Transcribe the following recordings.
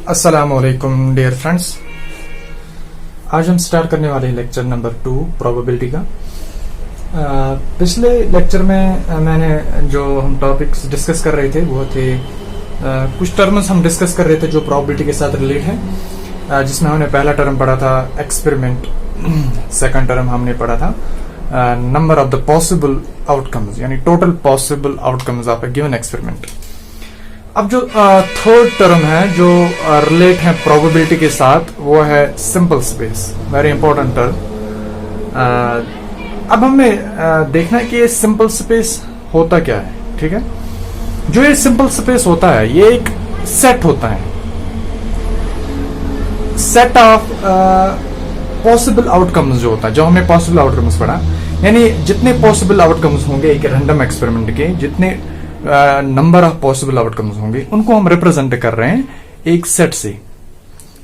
अस्सलामुअलैकुम dear friends. आज हम स्टार्ट करने वाले हैं लेक्चर नंबर 2 प्रोबेबिलिटी का। पिछले लेक्चर में मैंने जो हम टॉपिक्स डिस्कस कर रहे थे वो थे कुछ टर्म्स हम डिस्कस कर रहे थे जो प्रोबेबिलिटी के साथ रिलेट है, जिसमें हमने पहला टर्म पढ़ा था एक्सपेरिमेंट, सेकंड टर्म हमने पढ़ा था number of the possible outcomes, यानी total possible outcomes of a given experiment. अब जो थर्ड टर्म है जो रिलेट है प्रोबेबिलिटी के साथ वो है simple space, very important term. अब हमें देखना है कि ये सिंपल स्पेस होता क्या है। ठीक है, जो ये सिंपल स्पेस होता है ये एक सेट होता है, सेट ऑफ पॉसिबल आउटकम्स जो होता है, जो हमने पॉसिबल आउटकम्स पढ़ा, यानी जितने पॉसिबल आउटकम्स होंगे एक रैंडम एक्सपेरिमेंट के, जितने नंबर ऑफ पॉसिबल आउटकम्स होंगे उनको हम रिप्रेजेंट कर रहे हैं एक सेट से।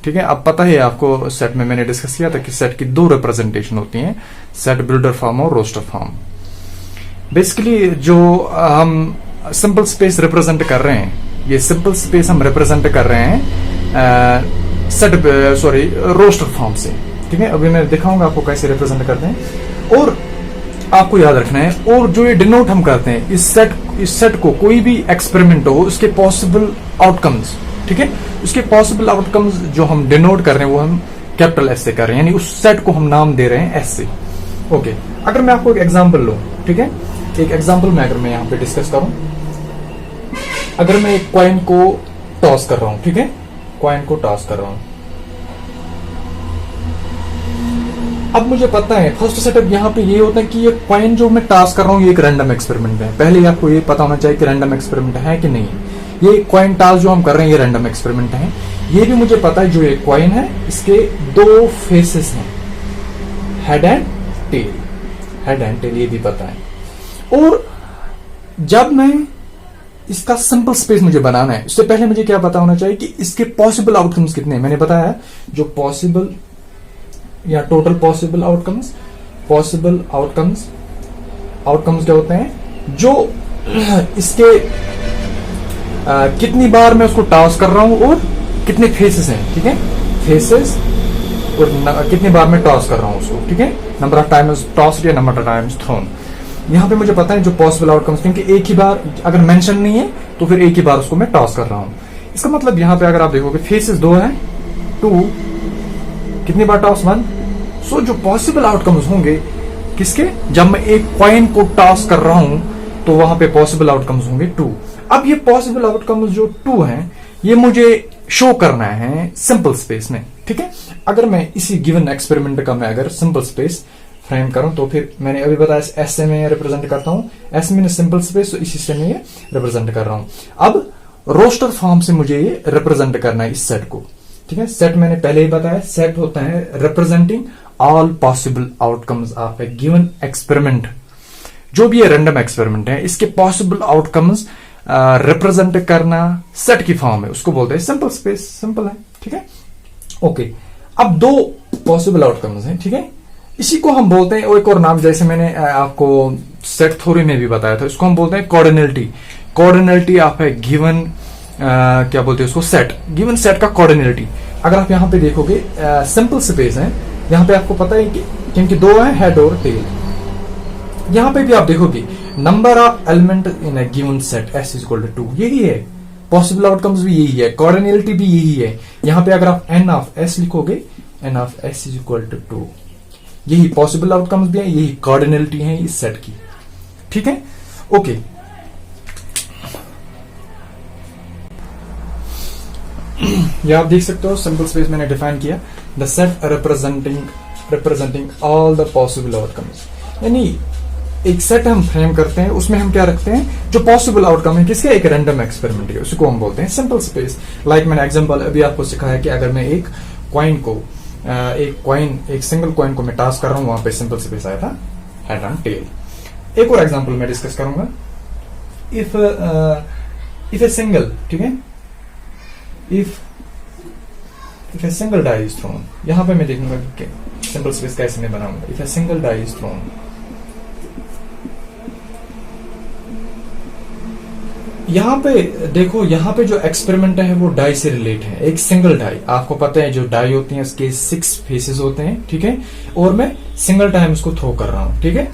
ठीक है, अब पता है आपको, सेट में मैंने डिस्कस किया था कि सेट की दो रिप्रेजेंटेशन होती हैं, सेट बिल्डर फॉर्म और रोस्टर फॉर्म। बेसिकली जो हम सिंपल स्पेस रिप्रेजेंट कर रहे हैं, ये सिंपल स्पेस हम रिप्रेजेंट कर रहे हैं रोस्टर फॉर्म से। ठीक है, अभी मैं दिखाऊंगा आपको कैसे रिप्रेजेंट करते हैं। और आपको याद रखना है, और जो ये डिनोट हम करते हैं इस सेट को, कोई भी एक्सपेरिमेंट हो उसके पॉसिबल आउटकम्स, ठीक है, उसके पॉसिबल आउटकम्स जो हम डिनोट कर रहे हैं वो हम कैपिटल एस से कर रहे हैं, यानी उस सेट को हम नाम दे रहे हैं एस से। ओके, अगर मैं आपको एक एग्जांपल लूं, ठीक है, एक एग्जांपल में अगर मैं यहां पे डिस्कस करूं, अगर मैं एक कॉइन को टॉस कर रहा हूं, ठीक है, कॉइन को टॉस कर रहा हूं, अब मुझे पता है फर्स्ट सेटअप यहाँ पे ये होता है कि ये कॉइन जो मैं टॉस कर रहा हूँ ये एक रैंडम एक्सपेरिमेंट है। पहले आपको ये पता होना चाहिए कि रैंडम एक्सपेरिमेंट है कि नहीं। ये कॉइन टॉस जो हम कर रहे हैं ये रैंडम एक्सपेरिमेंट है। ये भी मुझे पता है जो ये कॉइन है इसके दो फेसेस हैं, head and tail, head and tail, ये भी पता है। और जब मैं इसका सिंपल स्पेस मुझे बनाना है, उससे पहले मुझे क्या पता होना चाहिए कि इसके पॉसिबल आउटकम्स कितने हैं। मैंने बताया जो पॉसिबल या total possible outcomes, possible outcomes, outcomes क्या होते हैं, जो इसके कितनी बार मैं उसको टॉस कर रहा हूं और कितने फेसेस हैं। ठीक है, फेसेस और कितनी बार मैं टॉस कर रहा हूं उसको। ठीक है, नंबर ऑफ टाइम्स टॉस या नंबर ऑफ टाइम्स थ्रोन। यहां पे मुझे पता है जो पॉसिबल आउटकम्स, क्योंकि एक ही बार अगर मेंशन नहीं है तो फिर एक ही बार उसको मैं टॉस कर रहा हूं। इसका मतलब यहां पे अगर आप देखोगे फेसेस 2 हैं, 2, कितनी बार टॉस, 1। सो जो पॉसिबल आउटकम्स होंगे किसके, जब मैं एक कॉइन को टॉस कर रहा हूं तो वहां पे पॉसिबल आउटकम्स होंगे 2। अब ये पॉसिबल आउटकम्स जो 2 हैं ये मुझे शो करना है सिंपल स्पेस में। ठीक है, अगर मैं इसी गिवन एक्सपेरिमेंट का मैं अगर सिंपल स्पेस फ्रेम करूं तो फिर मैंने अभी बताया एस से मैं रिप्रेजेंट करता हूं, एस में सिंपल स्पेस, तो इसी से मैं ये रिप्रेजेंट कर रहा हूं। अब रोस्टर फॉर्म से मुझे ये रिप्रेजेंट करना है इस सेट को। ठीक है, सेट मैंने पहले ही बताया, सेट होता है representing all possible outcomes of a given experiment. जो भी ये रैंडम एक्सपेरिमेंट है इसके पॉसिबल आउटकम्स रिप्रेजेंट करना सेट की फॉर्म है, उसको बोलते हैं सिंपल स्पेस। सिंपल है, ठीक है। ओके, अब 2 पॉसिबल आउटकम्स हैं, ठीक है, इसी को हम बोलते हैं, और एक और नाम जैसे मैंने आपको सेट थ्योरी में भी बताया था, इसको हम बोलते हैं कोऑर्डिनेलिटी। कोऑर्डिनेलिटी ऑफ ए गिवन क्या बोलते हैं उसको, सेट, गिवन सेट का कोऑर्डिनेलिटी। अगर आप यहां पे देखोगे सिंपल स्पेस है, यहां पे आपको पता है कि क्योंकि 2 है, हेड और टेल। यहां पे भी आप देखोगे number of element in a given set S is equal to 2, यही है, पॉसिबल आउटकम्स भी यही है, कोऑर्डिनेलिटी भी यही है। यहां पे अगर आप एन ऑफ एस लिखोगे, N of S is equal to 2, यही पॉसिबल आउटकम्स भी है, यही कोऑर्डिनेलिटी है इस सेट की। ठीक है, ओके। ये आप देख सकते हो सिंपल स्पेस मैंने डिफाइन किया, the set representing all the possible outcomes, यानी एक सेट हम फ्रेम करते हैं, उसमें हम क्या रखते हैं, जो पॉसिबल आउटकम है किसके, एक रैंडम एक्सपेरिमेंट के, उसको हम बोलते हैं सिंपल स्पेस। लाइक मैंने एग्जांपल अभी आपको सिखाया कि अगर मैं एक कॉइन को, एक सिंगल कॉइन को मैं टॉस कर रहा हूं, वहां पे सिंपल स्पेस आया था हेड एंड टेल। एक और एग्जांपल मैं डिस्कस करूंगा, इफ ए सिंगल, ठीक है, if a single die is thrown, यहां पे मैं देखूंगा कि सिंपल स्पेस कैसे मैं बनाऊंगा। If a single die is thrown, यहाँ पे देखो, यहाँ पे जो एक्सपेरिमेंट है वो डाई से रिलेट है। एक सिंगल डाई, आपको पता है जो डाई होती है उसके 6 फेसेस होते हैं, ठीक है, और मैं सिंगल टाइम उसको थ्रो कर रहा हूं, ठीक है।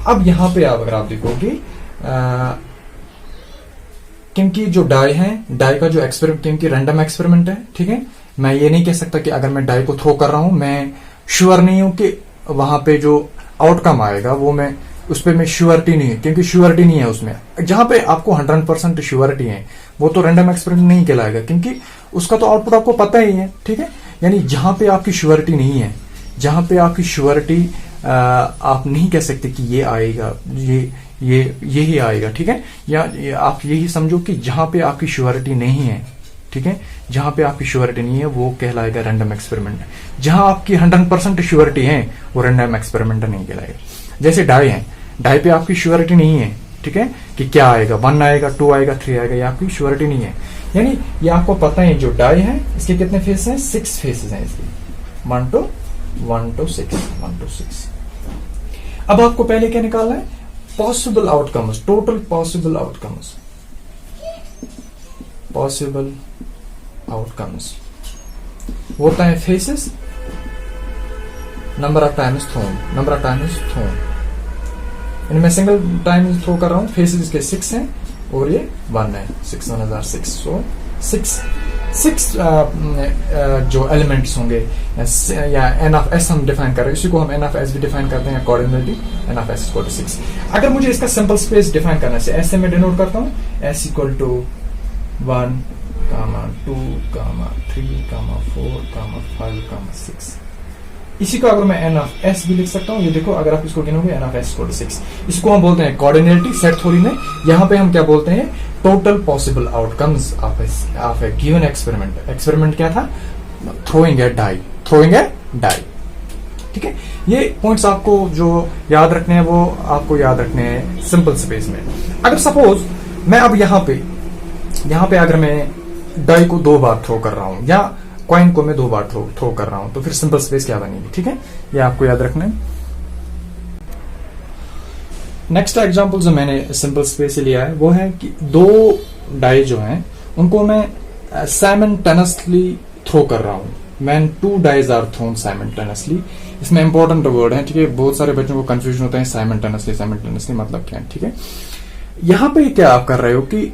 अब यहाँ पे अगर आप देखोगे, क्योंकि जो डाई है, डाई का जो एक्सपेरिमेंट, क्योंकि रैंडम एक्सपेरिमेंट है, ठीक है, मैं ये नहीं कह सकता कि अगर मैं डाई को थ्रो कर रहा हूं, मैं श्योर नहीं हूं कि वहां पे जो आउटकम आएगा वो मैं उस पर मैं श्योरिटी नहीं है, क्योंकि श्योरिटी नहीं है उसमें। जहां पे आपको 100% श्योरिटी है वो तो रैंडम एक्सपेरिमेंट नहीं कहलाएगा, क्योंकि उसका तो आउटपुट आपको पता ही है, ठीक है। यानी जहां पे आपकी श्योरिटी नहीं है, जहां पे आपकी श्योरिटी आप नहीं कह सकते कि ये आएगा, यही आएगा, ठीक है। या आप यही समझो कि जहां पे आपकी श्योरिटी नहीं है, ठीक है, जहां पे आपकी श्योरिटी नहीं है वो कहलाएगा रैंडम एक्सपेरिमेंट। जहां आपकी 100% श्योरिटी है वो रैंडम एक्सपेरिमेंट नहीं कहलाएगा। जैसे डाई है, डाई पे आपकी श्योरिटी नहीं है, ठीक है, कि क्या आएगा, 1 आएगा, 2 आएगा, 3 आएगा, ये आपकी श्योरिटी नहीं है। यानी ये आपको पता है जो डाई है इसके कितने फेस हैं, 6 फेसेस हैं इसके, 1 to 6। अब आपको पहले क्या निकालना है, possible outcomes, total possible outcomes, होता है faces, number of times thrown, इनमें सिंगल टाइम थ्रो कर रहा हूं, फेसेस इसके 6 हैं और ये 1 है, 6 सो 6 जो एलिमेंट्स होंगे, या एन ऑफ एस हम डिफाइन कर रहे हैं, इसी को हम एन ऑफ एस भी डिफाइन करते हैं accordingly, N of S equal to 6। अगर मुझे इसका सिंपल स्पेस डिफाइन करना है, ऐसे मैं डिनोट करता हूं, एस इक्वल टू 1, 2, 3, 4, 5, 6। इसी को अगर मैं एन ऑफ एस भी लिख सकता हूं, ये देखो अगर आप इसको गिनोगे, n of S equal to 6। इसको हम बोलते हैं कोऑर्डिनेलिटी सेट थ्योरी में। यहाँ पे हम क्या बोलते हैं, total possible outcomes of a given experiment. Experiment क्या था, थ्रोइंग ए डाई, ठीक है। ये पॉइंट्स आपको जो याद रखने हैं वो आपको याद रखने हैं सिंपल स्पेस में। अगर सपोज मैं अब यहाँ पे अगर मैं डाई को 2 बार थ्रो कर रहा हूं, या कॉइन को मैं 2 बार थ्रो कर रहा हूं, तो फिर सिंपल स्पेस क्या बनेगी, ठीक है, ये आपको याद रखना है। नेक्स्ट एग्जांपल जो मैंने सिंपल स्पेस से लिया है वो है कि 2 डाई जो हैं उनको मैं साइमल्टेनियसली थ्रो कर रहा हूं। Man 2 dice are thrown simultaneously. इसमें इंपॉर्टेंट वर्ड है, ठीक है, बहुत सारे बच्चों को कंफ्यूजन होता है साइमल्टेनियसली मतलब क्या है, ठीक है। यहां पे क्या आप कर रहे हो कि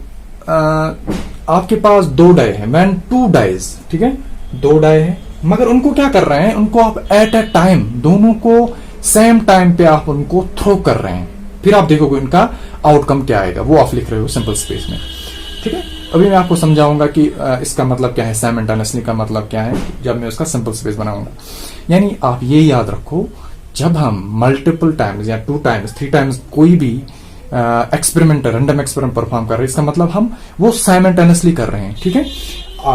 आपके पास 2 डाई है, मैन 2 डाइज, ठीक है, 2 डाई है, मगर उनको क्या कर रहे हैं, उनको आप एट ए टाइम, दोनों को सेम टाइम पे आप उनको थ्रो कर रहे हैं। फिर आप देखोगे उनका आउटकम क्या आएगा, वो आप लिख रहे हो सिंपल स्पेस में, ठीक है। अभी मैं आपको समझाऊंगा कि इसका मतलब क्या है, साइमल्टेनियसली का मतलब क्या है, जब मैं उसका सिंपल स्पेस बनाऊंगा। यानी आप ये याद रखो, जब हम मल्टीपल टाइम्स या 2 टाइम्स 3 टाइम्स कोई भी एक्सपेरिमेंट, रैंडम एक्सपेरिमेंट परफॉर्म कर रहे हैं, इसका मतलब हम वो साइमल्टेनियसली कर रहे हैं, ठीक है।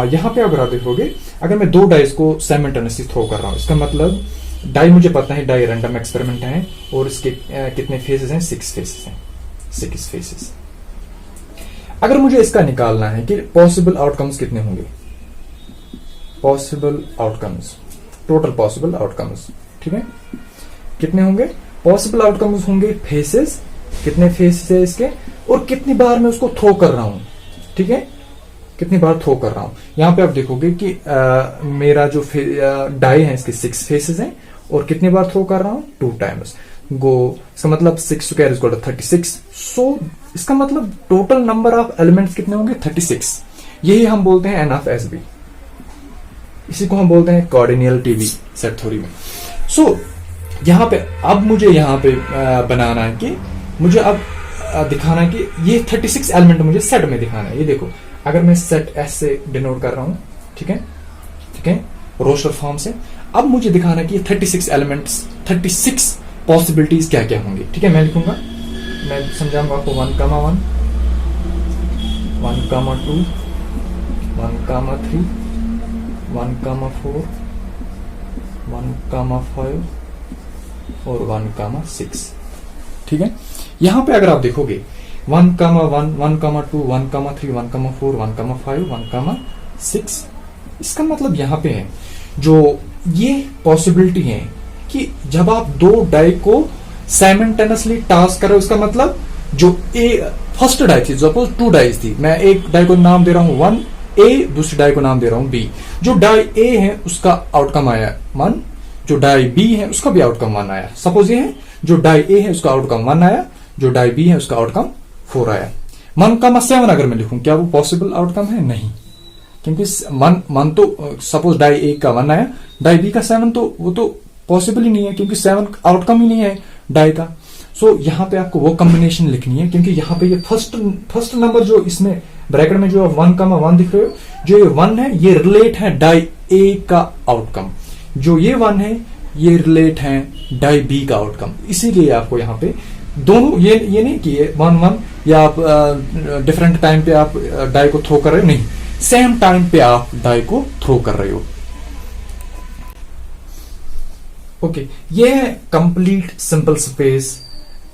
यहां पे अगर आप देखोगे, अगर मैं 2 डाइस को साइमल्टेनियसली थ्रो कर रहा हूं, इसका मतलब डाई मुझे पता है, डाई रैंडम एक्सपेरिमेंट है और इसके कितने फेसेस हैं, 6 फेसेस। अगर मुझे इसका निकालना है कि पॉसिबल आउटकम्स कितने होंगे, टोटल पॉसिबल आउटकम्स, ठीक है, कितने होंगे, पॉसिबल आउटकम्स होंगे फेसेस, कितने फेसेस है इसके, और कितनी बार मैं उसको थ्रो कर रहा हूं, ठीक है, कितनी बार थ्रो कर रहा हूं। यहां पे आप देखोगे कि मेरा जो डाई है इसके 6 फेसेस हैं और कितनी बार थ्रो कर रहा हूं, 2 टाइम्स। गो, इसका मतलब 6 स्क्वायर इज इक्वल टू 36। सो इसका मतलब टोटल नंबर ऑफ एलिमेंट्स कितने होंगे, 36। यही हम बोलते हैं एन ऑफ एस बी, इसी को हम बोलते हैं कोऑर्डिनेलिटी भी सेट थ्योरी में। सो यहां पे अब मुझे यहां पे बनाना है कि मुझे अब दिखाना है कि ये 36 एलिमेंट मुझे सेट में दिखाना है। ये देखो, अगर मैं सेट एस से डिनोट कर रहा हूं, ठीक है, रोस्टर फॉर्म से, अब मुझे दिखाना है कि 36 एलिमेंट्स, 36 पॉसिबिलिटीज क्या क्या होंगी, ठीक है। मैं लिखूंगा, मैं समझाऊंगा आपको 1, 1, 1, 2, 1, 3, 1, 4, 1, 5 और 1, 6, ठीक है। यहां पे अगर आप देखोगे 1, 1, 1, 2, 1, 3, 1, 4, 1, 5, 1, 6, इसका मतलब यहां पे है जो ये पॉसिबिलिटी है कि जब आप 2 डाई को साइमल्टेनियसली टास्क करो, उसका मतलब जो फर्स्ट डाई थी, सपोज 2 डाइज थी, मैं एक डाई को नाम दे रहा हूं 1A, दूसरी डाई को नाम दे रहा हूं B। जो डाई A है उसका आउटकम आया 1, जो डाई B है उसका भी आउटकम 1 आया। सपोज ये है, जो डाई A है उसका आउटकम 1 आया, जो डाई B है उसका आउटकम 4 आया। 1,7 अगर मैं लिखूं, क्या वो पॉसिबल आउटकम है? नहीं, क्योंकि 1 तो सपोज डाई A का 1 आया, डाई B का 7, तो वो तो पॉसिबल ही नहीं है, क्योंकि 7 आउटकम ही नहीं है डाई का। सो यहाँ पे आपको वो कॉम्बिनेशन लिखनी है, क्योंकि यहाँ पे ये फर्स्ट नंबर जो इसमें ब्रैकेट में जो 1,1 दिख रहे हो, जो ये 1 है ये रिलेट है डाई A का आउटकम, जो ये 1 है ये रिलेट है डाई B का आउटकम। इसीलिए आपको यहाँ पे दोनों ये नहीं कि 1-1 या आप डिफरेंट टाइम पे आप डाई को थ्रो कर रहे हो, नहीं, सेम टाइम पे आप डाई को थ्रो कर रहे हो। ओके, ये है कंप्लीट सिंपल स्पेस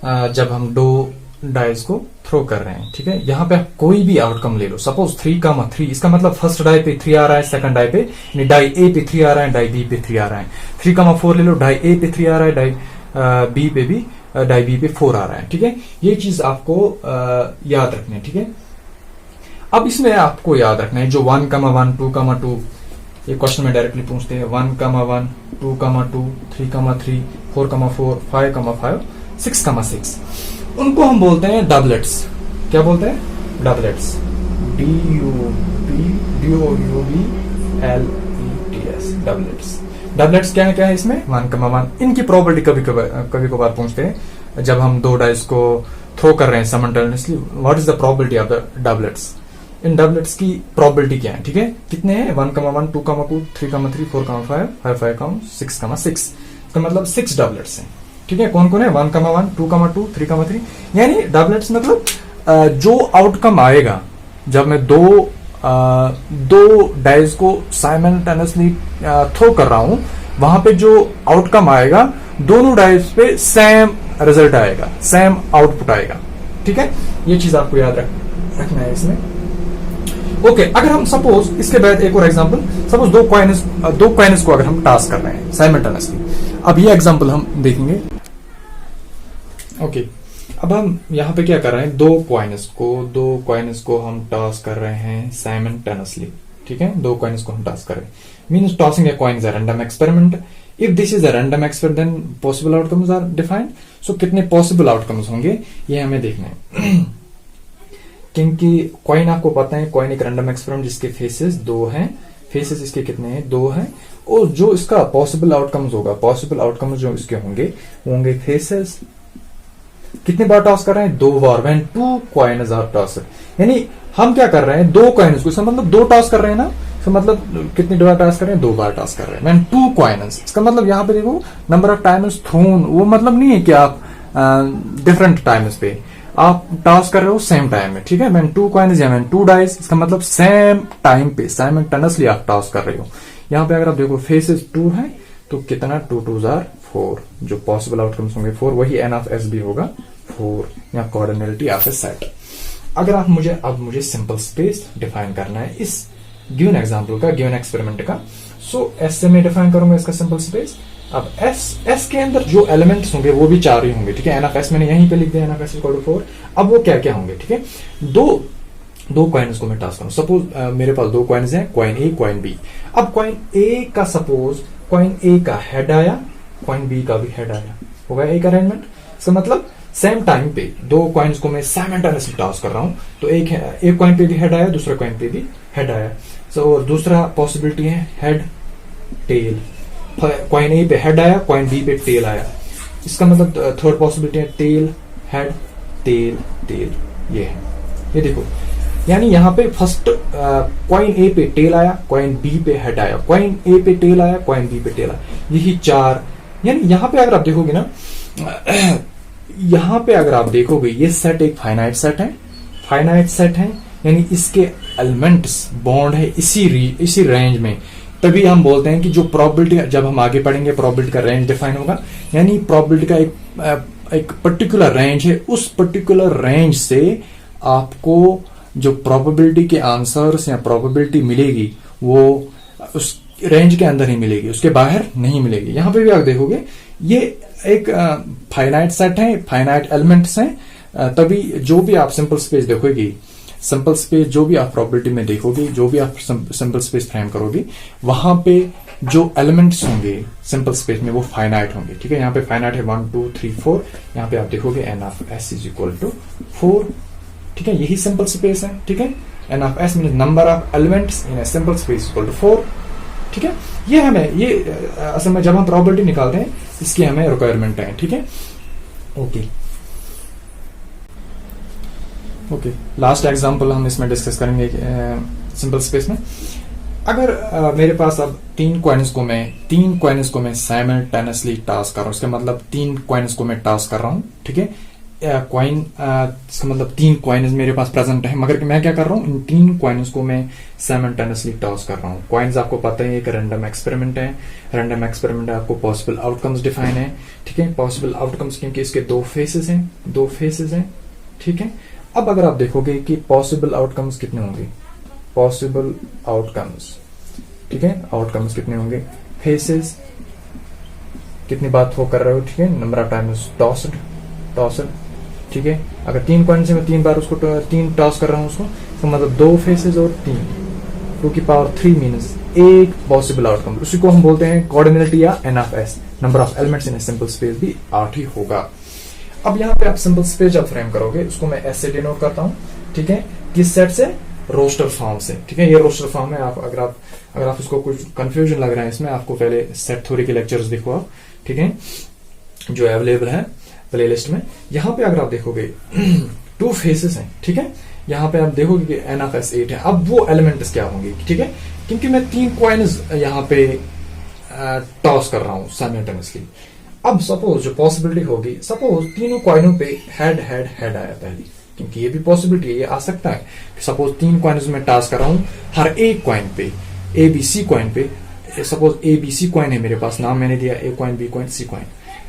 जब हम 2 डाइज को थ्रो कर रहे हैं। ठीक है, यहां पे आप कोई भी आउटकम ले लो, सपोज 3,3, इसका मतलब फर्स्ट डाई पे 3 आ रहा है, सेकंड डाई पे डाई A पे 3 आ रहा है, डाई B पे 3 आ रहा है। 3,4 ले लो, डाई A पे 3 आ रहा है, डाई B पे भी डाई B पे 4 आ रहा है। ठीक है, ये चीज आपको याद रखनी है। ठीक है, अब इसमें आपको याद रखना है जो 1,1, 2,2, ये क्वेश्चन में डायरेक्टली पूछते हैं 1,1, 2,2, 3,3, 4,4, 5,5, 6,6, उनको हम बोलते हैं डबलेट्स। क्या बोलते हैं? डबलेट्स। DOUBLETS, doublets. डबलेट्स क्या है इसमें? 1,1। इनकी प्रॉपर्टी कभी कभार पूछते हैं जब हम 2 डाइस को थ्रो कर रहे हैं simultaneously, what is the property of the doublets? In doublets की प्रॉपर्टी क्या है? ठीक है, कितने हैं? 1,1, 2,2, 3,3, 4,5, 5,6, इसका मतलब 6 डबलेट्स हैं। ठीक है, कौन कौन है? 1,1, 2,2, 3,3। यानी डबलेट्स मतलब जो आउटकम आएगा जब मैं दो डाइज को साइमल्टेनियसली थ्रो कर रहा हूं, वहां पे जो आउटकम आएगा दोनों डाइज पे सेम रिजल्ट आएगा, सेम आउटपुट आएगा। ठीक है, ये चीज आपको याद रखना है इसमें। ओके, अगर हम सपोज इसके बाद एक और एग्जांपल, सपोज दो कॉइन्स को अगर हम टॉस कर रहे हैं साइमल्टेनियसली, अब ये एग्जांपल हम देखेंगे। ओके, अब हम यहाँ पे क्या कर रहे हैं? दो कॉइन्स को हम टॉस कर रहे हैं साइमल्टेनियसली। ठीक है, 2 कॉइन्स को हम टॉस कर रहे हैं, means tossing a coin is a random experiment. If this is a random experiment then possible outcomes are defined. So कितने पॉसिबल आउटकम्स होंगे ये हमें देखना है। क्योंकि कॉइन आपको पता है, कॉइन एक रैंडम एक्सपेरिमेंट जिसके फेसेस 2 हैं, फेसेस इसके कितने हैं? 2 हैं, और जो इसका पॉसिबल आउटकम्स होगा, पॉसिबल आउटकम्स जो इसके होंगे फेसेस कितने बार टॉस कर रहे हैं? 2 बार। व्हेन 2 कॉइन्स आर टॉस्ड, यानी हम क्या कर रहे हैं? 2 कॉइन्स को, इसका मतलब 2 टॉस कर रहे हैं ना, इसका मतलब कितनी बार टॉस कर रहे हैं? 2 बार टॉस कर रहे हैं। व्हेन 2 कॉइन्स, इसका मतलब यहां पे देखो नंबर ऑफ टाइम्स थ्रोन, वो मतलब नहीं है कि आप डिफरेंट टाइम्स पे आप टॉस कर रहे हो सेम टाइम में। ठीक है, व्हेन 2 कॉइन्स या व्हेन 2 डाइस, इसका मतलब सेम टाइम पे साइमल्टेनियसली आप टॉस कर रहे हो। यहां पे अगर आप देखो फेसेस 2 है तो कितना? 2 2s आर 4, जो पॉसिबल आउटकम्स होंगे 4, वही n ऑफ s भी होगा 4, या कोऑर्डिनेलिटी ऑफ ए सेट। अगर आप मुझे सिंपल स्पेस डिफाइन करना है इस गिवन एग्जांपल का, गिवन एक्सपेरिमेंट का, सो s से मैं डिफाइन करूंगा इसका सिंपल स्पेस। अब s के अंदर जो एलिमेंट्स होंगे वो भी 4 ही होंगे। ठीक है, n ऑफ s मैंने यहीं पे लिख दिया, n of s equal to 4। अब वो क्या क्या होंगे? ठीक है, दो कॉइन्स को मैं टॉस करूं, सपोज मेरे पास 2 कॉइन्स हैं, कॉइन A कॉइन B। अब कॉइन A का सपोज कॉइन A का हेड आया, कॉइन B का भी हेड आया, हो गया एक अरेंजमेंट। इसका मतलब सेम टाइम पे 2 कॉइन्स को मैं साइमल्टेनियसली टॉस कर रहा हूं, तो एक कॉइन पे भी हेड आया, दूसरे कॉइन पे भी हेड आया। सो दूसरा पॉसिबिलिटी है हेड टेल, कॉइन A पे हेड आया, कॉइन B पे टेल आया। इसका मतलब थर्ड पॉसिबिलिटी है टेल हेड टेल टेल, ये है, ये देखो। यानी यहाँ पे फर्स्ट कॉइन A पे टेल आया, कॉइन B पे हेड आया, कॉइन A पे टेल आया, कॉइन B पे टेल आया, यही 4। यानी यहाँ पे अगर आप देखोगे ना, यहाँ पे अगर आप देखोगे ये सेट एक फाइनाइट सेट है, यानी इसके एलिमेंट्स बॉन्ड है इसी रेंज में। तभी हम बोलते हैं कि जो प्रोबेबिलिटी, जब हम आगे पढ़ेंगे प्रोबेबिलिटी का रेंज डिफाइन होगा, यानी प्रोबेबिलिटी का एक पर्टिकुलर रेंज है, उस पर्टिकुलर रेंज से आपको जो प्रोबेबिलिटी के आंसर्स या प्रोबेबिलिटी मिलेगी वो उस रेंज के अंदर ही मिलेगी, उसके बाहर नहीं मिलेगी। यहां पे भी आप देखोगे ये एक फाइनाइट सेट है, फाइनाइट एलिमेंट्स हैं, तभी जो भी आप सिंपल स्पेस देखोगे, सिंपल स्पेस जो भी आप प्रॉपर्टी में देखोगे, जो भी आप सिंपल स्पेस फ्रेम करोगे, वहां पे जो एलिमेंट्स होंगे सिंपल स्पेस में वो फाइनाइट होंगे। ठीक है, यहाँ पे फाइनाइट है 1 2 3 4, यहाँ पे आप देखोगे n of s is equal to 4। ठीक है, यही सिंपल स्पेस है। ठीक है, n of s mean number of elements in a simple space equal to 4। ठीक है, ये हमें ये असल में जब हम प्रॉपर्टी निकालते हैं इसकी हमें रिक्वायरमेंट है। ठीक है, ओके ओके, लास्ट एग्जांपल हम इसमें डिस्कस करेंगे सिंपल स्पेस में। अगर मेरे पास अब तीन कॉइन्स को मैं साइमल्टेनियसली टास्क कर रहा हूँ, इसका मतलब तीन कॉइन्स को मैं टास्क कर रहा हूँ। ठीक है, कॉइन इसका मतलब तीन कॉइन्स मेरे पास प्रेजेंट है, मगर मैं क्या कर रहा हूँ, इन तीन कॉइन्स को मैं साइमल्टेनियसली टॉस कर रहा हूँ। कॉइन्स आपको पता है एक रैंडम एक्सपेरिमेंट है, रैंडम एक्सपेरिमेंट आपको पॉसिबल आउटकम्स डिफाइन है। ठीक है, पॉसिबल आउटकम्स क्योंकि इसके दो फेसेस हैं। ठीक है, अब अगर आप देखोगे कि पॉसिबल आउटकम्स कितने होंगे, पॉसिबल आउटकम्स, ठीक है, आउटकम्स कितने होंगे, फेसेस कितनी बात हो कर रहे हो। ठीक है, नंबर ऑफ टाइम्स टॉस्ड। ठीक है, अगर तीन कॉइन से मैं तीन बार उसको तीन टॉस कर रहा हूं उसको, तो मतलब दो फेसेस और 2 की पावर 3 मीन्स एक पॉसिबल आउटकम, उसी को हम बोलते हैं कोऑर्डिनेलिटी या n of s, number of elements in a simple space भी 8 ही होगा। अब यहाँ पे आप सिंपल स्पेस जब फ्रेम करोगे उसको मैं s से डिनोट करता हूँ। ठीक है, किस सेट से, रोस्टर फॉर्म से। ठीक है, ये रोस्टर फॉर्म है। आप अगर आप इसको कुछ कंफ्यूजन लग रहा है इसमें, आपको पहले सेट थ्योरी के लेक्चर्स देखो आप। ठीक है, जो अवेलेबल है प्लेलिस्ट में। यहाँ पे अगर आप देखोगे 2 फेसेस हैं। ठीक है, यहाँ पे आप देखोगे कि n ऑफ s 8 है। अब वो एलिमेंट्स क्या होंगे, ठीक है, क्योंकि मैं 3 कॉइन्स यहाँ पे टॉस कर रहा हूँ साइमल्टेनियसली। अब सपोज जो पॉसिबिलिटी होगी, सपोज तीनों कॉइनों पे हेड आया पहले, क्योंकि ये भी पॉसिबिलिटी है, ये आ सकता है कि सपोज 3 कॉइन्स में टॉस कर रहा हूँ, हर एक कॉइन पे ABC कॉइन पे, सपोज ABC कॉइन है मेरे पास, नाम मैंने दिया A coin, B coin, C coin,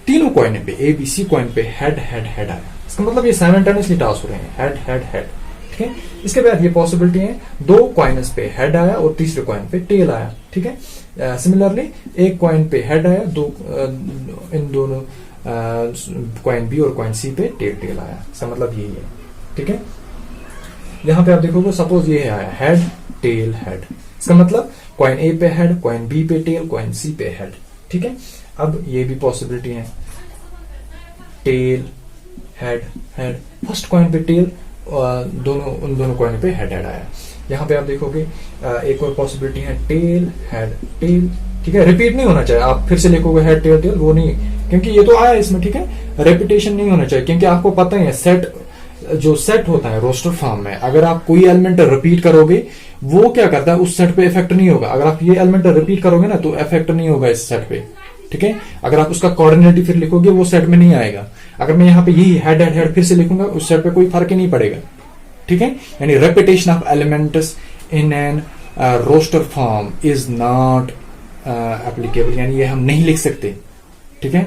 तीनों कॉइन पे ABC कॉइन पे हेड आया। इसका मतलब ये साइमल्टेनियसली टॉस हो रहे हैं, हेड। ठीक है, इसके बाद ये पॉसिबिलिटी है 2 कॉइन्स पे हेड आया और तीसरे कॉइन पे टेल आया। ठीक है, सिमिलरली एक कॉइन पे हेड आया, इन दोनों कॉइन B और कॉइन C पे टेल आया। इसका मतलब यही है। ठीक है, यहाँ पे आप देखोगे सपोज ये आया हेड टेल हेड, इसका मतलब कॉइन A पे हेड, कॉइन B पे टेल, कॉइन C पे हेड। ठीक है, अब ये भी पॉसिबिलिटी है, टेल हेड। फर्स्ट कॉइन पे टेल, उन दोनों कॉइन पे हेड आया। यहाँ पे आप देखोगे एक और पॉसिबिलिटी है टेल हेड टेल। ठीक है, रिपीट नहीं होना चाहिए, आप फिर से लिखोगे हेड टेल टेल, वो नहीं, क्योंकि ये तो आया इसमें। ठीक है, रेपिटेशन नहीं होना चाहिए, क्योंकि आपको पता ही है सेट जो सेट होता है रोस्टर फॉर्म में, अगर आप कोई एलिमेंट रिपीट करोगे वो क्या करता है, उस सेट पे इफेक्ट नहीं होगा। अगर आप ये एलिमेंट रिपीट करोगे ना तो इफेक्ट नहीं होगा इस सेट पे। ठीक है, अगर आप उसका कोऑर्डिनेट फिर लिखोगे वो सेट में नहीं आएगा। अगर मैं यहाँ पे यही हेड फिर से लिखूंगा, उस सेट पे कोई फर्क ही नहीं पड़ेगा। ठीक है, यानी repetition of elements in an roster form is not applicable, यानी ये हम नहीं लिख सकते। ठीक है,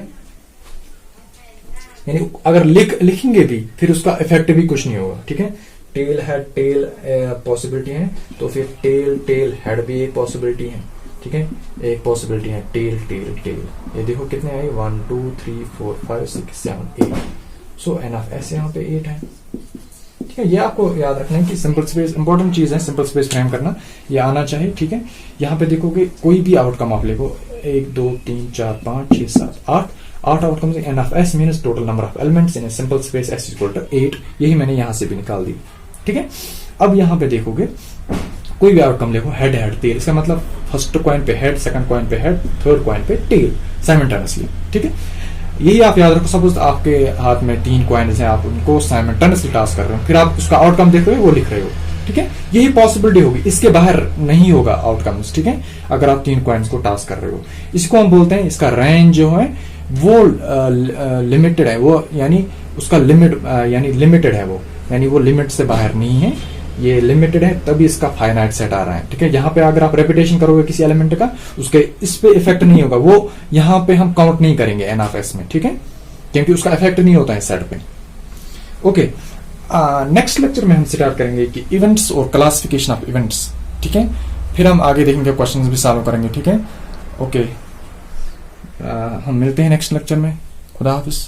यानी अगर लिखेंगे भी फिर उसका इफेक्ट भी कुछ नहीं होगा। ठीक है, टेल हेड टेल पॉसिबिलिटी है, तो फिर टेल हेड भी एक पॉसिबिलिटी है। ठीक है, एक पॉसिबिलिटी है टेल टेल टेल। ये देखो कितने आए, 1 2 3 4 5 6 7 8। सो n ऑफ s यहाँ पे 8 है। ठीक है, ये आपको याद रखना है कि सिंपल स्पेस इंपॉर्टेंट चीज है, सिंपल स्पेस फ्रेम करना ये आना चाहिए। ठीक है, यहाँ पे देखोगे कोई भी आउटकम आप लिखो, 1 2 3 4 5 6 7 8 outcomes, n of s means total number of elements in a simple space s equal to 8। यही मैंने यहां से भी निकाल दी। ठीक है, अब यहाँ पे देखोगे कोई भी आउटकम लिखो हेड टेल, इसका मतलब फर्स्ट कॉइन पे हेड, सेकंड कॉइन पे हेड, थर्ड कॉइन पे टेल साइमल्टेनियसली। ठीक है, यही आप याद रखो। सपोज आपके हाथ में 3 कॉइन्स हैं, आप उनको साइमल्टेनियसली टास्क कर रहे हो, फिर आप उसका आउटकम देख रहे हो, वो लिख रहे हो। ठीक है, यही पॉसिबिलिटी होगी, इसके बाहर नहीं होगा आउटकम्स। ठीक है, अगर आप 3 कॉइन्स को टास्क कर रहे हो, इसको हम बोलते हैं, इसका रेंज जो है वो लिमिटेड है, वो यानी उसका लिमिटेड है, वो यानी वो लिमिट से बाहर नहीं है, ये लिमिटेड है, तभी इसका फाइनाइट सेट आ रहा है। ठीक है, यहाँ पे अगर आप रेपिटेशन करोगे किसी एलिमेंट का, उसके इस पे इफेक्ट नहीं होगा, वो यहाँ पे हम काउंट नहीं करेंगे n ऑफ s में। ठीक है, क्योंकि उसका इफेक्ट नहीं होता है सेट पे। ओके, नेक्स्ट लेक्चर में हम स्टार्ट करेंगे कि इवेंट्स और क्लासिफिकेशन ऑफ इवेंट्स। ठीक है, फिर हम आगे देखेंगे, क्वेश्चंस भी सॉल्व करेंगे। ठीक है, ओके, हम मिलते हैं नेक्स्ट लेक्चर में। खुदा हाफिज।